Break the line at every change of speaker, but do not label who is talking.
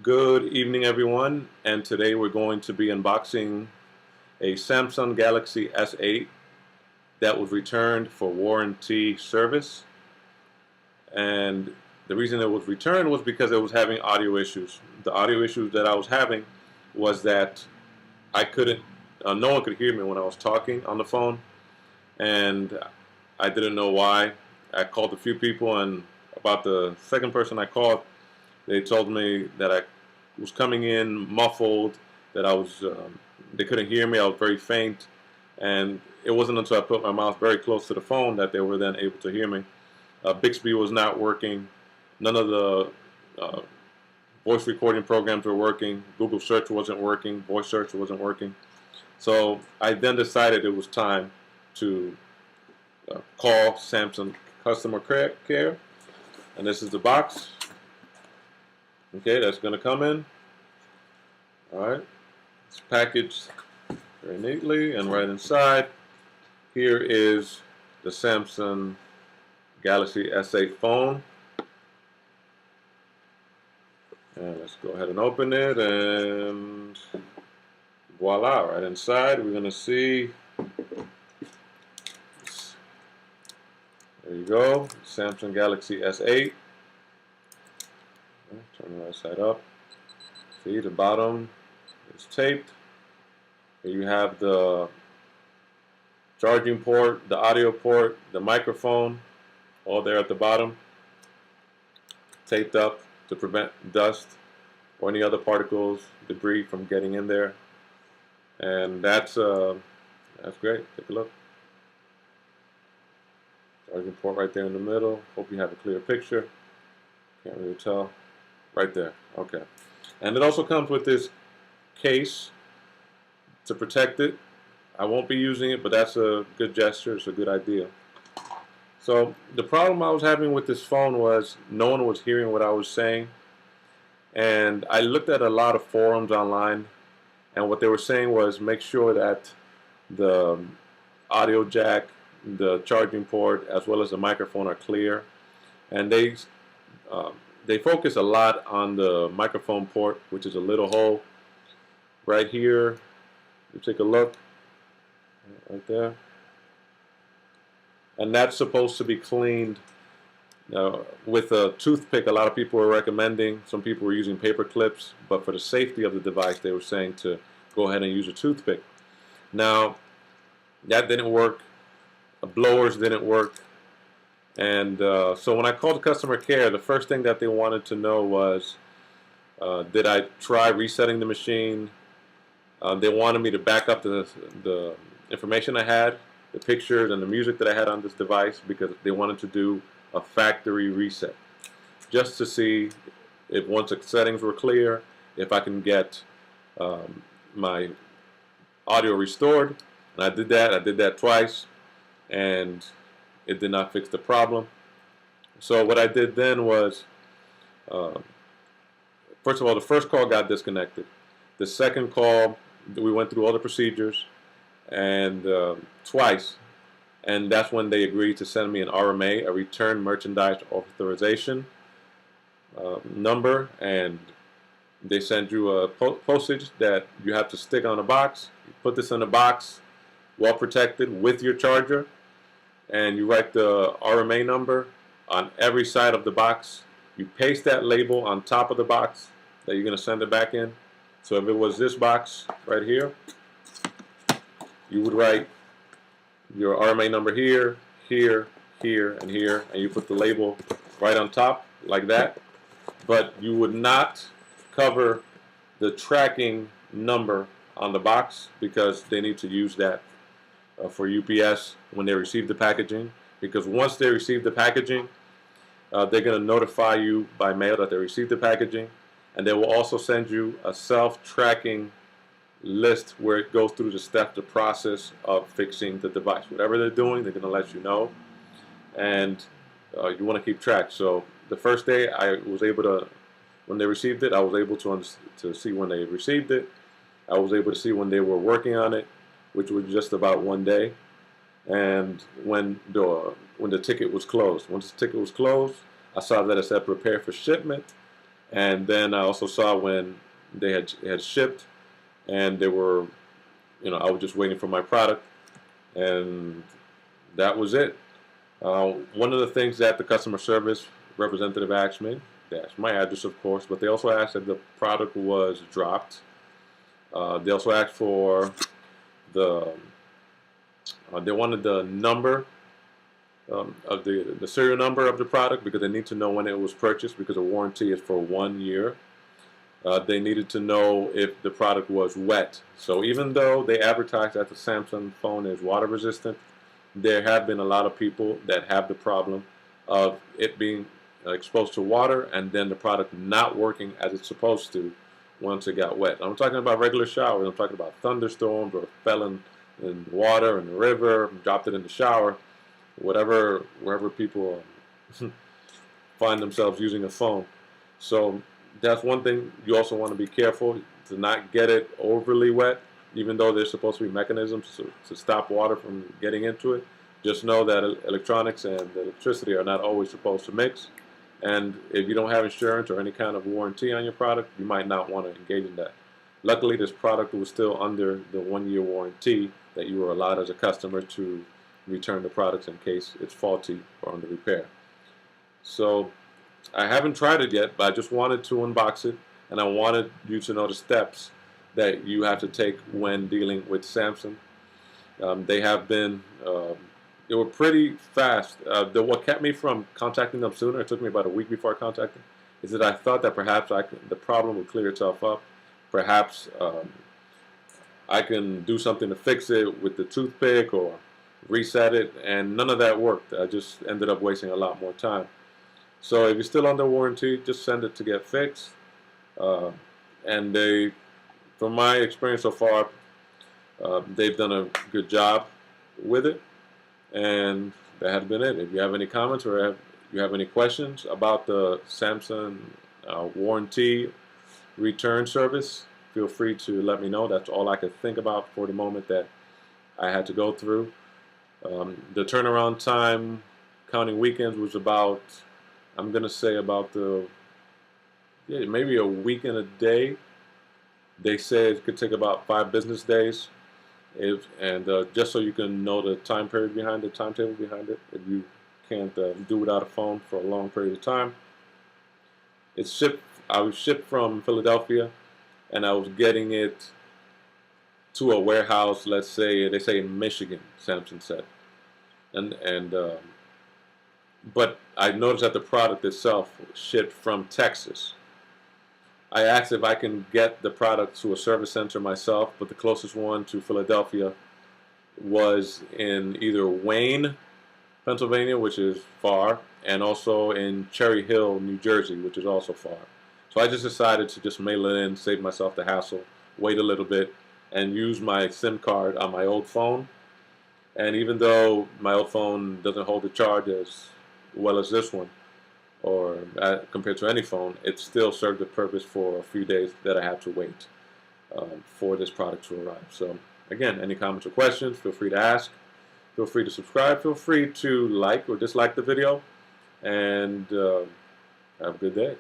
Good evening, everyone, and today we're going to be unboxing a Samsung Galaxy S8 that was returned for warranty service. And the reason it was returned was because it was having audio issues. The audio issues that I was having was that I couldn't, no one could hear me when I was talking on the phone, and I didn't know why. I called a few people, and about the second person I called, they told me that I was coming in muffled, that they couldn't hear me, I was very faint, and it wasn't until I put my mouth very close to the phone that they were then able to hear me. Bixby was not working, none of the voice recording programs were working, Google search wasn't working, voice search wasn't working. So I then decided it was time to call Samsung customer care, and this is the box. Okay, that's going to come in. Alright, it's packaged very neatly, and right inside here is the Samsung Galaxy S8 phone. And let's go ahead and open it, and voila, right inside we're going to see, there you go, Samsung Galaxy S8. Turn the right side up. See, the bottom is taped. Here you have the charging port, the audio port, the microphone, all there at the bottom, taped up to prevent dust or any other particles, debris from getting in there. And that's great. Take a look. Charging port right there in the middle. Hope you have a clear picture. Can't really tell. Right there. Okay. And it also comes with this case to protect it. I won't be using it, but that's a good gesture. It's a good idea. So the problem I was having with this phone was no one was hearing what I was saying. And I looked at a lot of forums online, and what they were saying was make sure that the audio jack, the charging port, as well as the microphone are clear. And they focus a lot on the microphone port, which is a little hole right here. You take a look right there, and that's supposed to be cleaned with a toothpick. A lot of people were recommending, some people were using paper clips, but for the safety of the device they were saying to go ahead and use a toothpick. Now that didn't work, blowers didn't work. And so when I called customer care, the first thing that they wanted to know was, did I try resetting the machine? They wanted me to back up the information I had, the pictures and the music that I had on this device, because they wanted to do a factory reset, just to see if once the settings were clear, if I can get my audio restored. And I did that twice, and it did not fix the problem. So what I did then was, first of all, the first call got disconnected. The second call, we went through all the procedures, and twice, and that's when they agreed to send me an RMA, a Return Merchandise Authorization number, and they send you a postage that you have to stick on a box. You put this in a box, well protected, with your charger, and you write the RMA number on every side of the box. You paste that label on top of the box that you're going to send it back in. So if it was this box right here, you would write your RMA number here, here, here, and here, and you put the label right on top like that. But you would not cover the tracking number on the box, because they need to use that for UPS when they receive the packaging, because once they receive the packaging, they're going to notify you by mail that they received the packaging, and they will also send you a self-tracking list where it goes through the process of fixing the device. Whatever they're doing, they're going to let you know, and you want to keep track. So the first day I was able to, when they received it, I was able to see when they received it. I was able to see when they were working on it, which was just about one day, and when the ticket was closed. Once the ticket was closed, I saw that it said prepare for shipment, And then I also saw when they had shipped, and they were, I was just waiting for my product, and that was it. One of the things that the customer service representative asked me, they asked my address, of course, but they also asked if the product was dropped. They also asked for the, they wanted the number of the serial number of the product, because they need to know when it was purchased, because a warranty is for 1 year. They needed to know if the product was wet. So even though they advertise that the Samsung phone is water resistant, there have been a lot of people that have the problem of it being exposed to water and then the product not working as it's supposed to once it got wet. I'm talking about regular showers. I'm talking about thunderstorms, or fell in water in the river, dropped it in the shower, wherever people find themselves using a phone. So that's one thing. You also want to be careful to not get it overly wet, even though there's supposed to be mechanisms to stop water from getting into it. Just know that electronics and electricity are not always supposed to mix. And if you don't have insurance or any kind of warranty on your product, you might not want to engage in that. Luckily, this product was still under the 1-year warranty that you were allowed as a customer to return the products in case it's faulty or under repair. So I haven't tried it yet, but I just wanted to unbox it, and I wanted you to know the steps that you have to take when dealing with Samsung. They have been, they were pretty fast. What kept me from contacting them sooner, it took me about a week before I contacted them, is that I thought that perhaps the problem would clear itself up. Perhaps I can do something to fix it with the toothpick or reset it, and none of that worked. I just ended up wasting a lot more time. So if you're still under warranty, just send it to get fixed. And from my experience so far, they've done a good job with it, and that has been it. If you have any comments or you have any questions about the Samsung warranty return service, feel free to let me know. That's all I could think about for the moment that I had to go through. The turnaround time, counting weekends, was about, I'm going to say about maybe a week and a day. They said it could take about 5 business days. Just so you can know the time period behind it, timetable behind it, if you can't do without a phone for a long period of time. I was shipped from Philadelphia, and I was getting it to a warehouse, let's say, they say in Michigan, Samsung said. But I noticed that the product itself shipped from Texas. I asked if I can get the product to a service center myself, but the closest one to Philadelphia was in either Wayne, Pennsylvania, which is far, and also in Cherry Hill, New Jersey, which is also far. So I just decided to just mail it in, save myself the hassle, wait a little bit, and use my SIM card on my old phone. And even though my old phone doesn't hold the charge as well as this one, or compared to any phone, it still served the purpose for a few days that I had to wait for this product to arrive. So again, any comments or questions, feel free to ask. Feel free to subscribe. Feel free to like or dislike the video. And have a good day.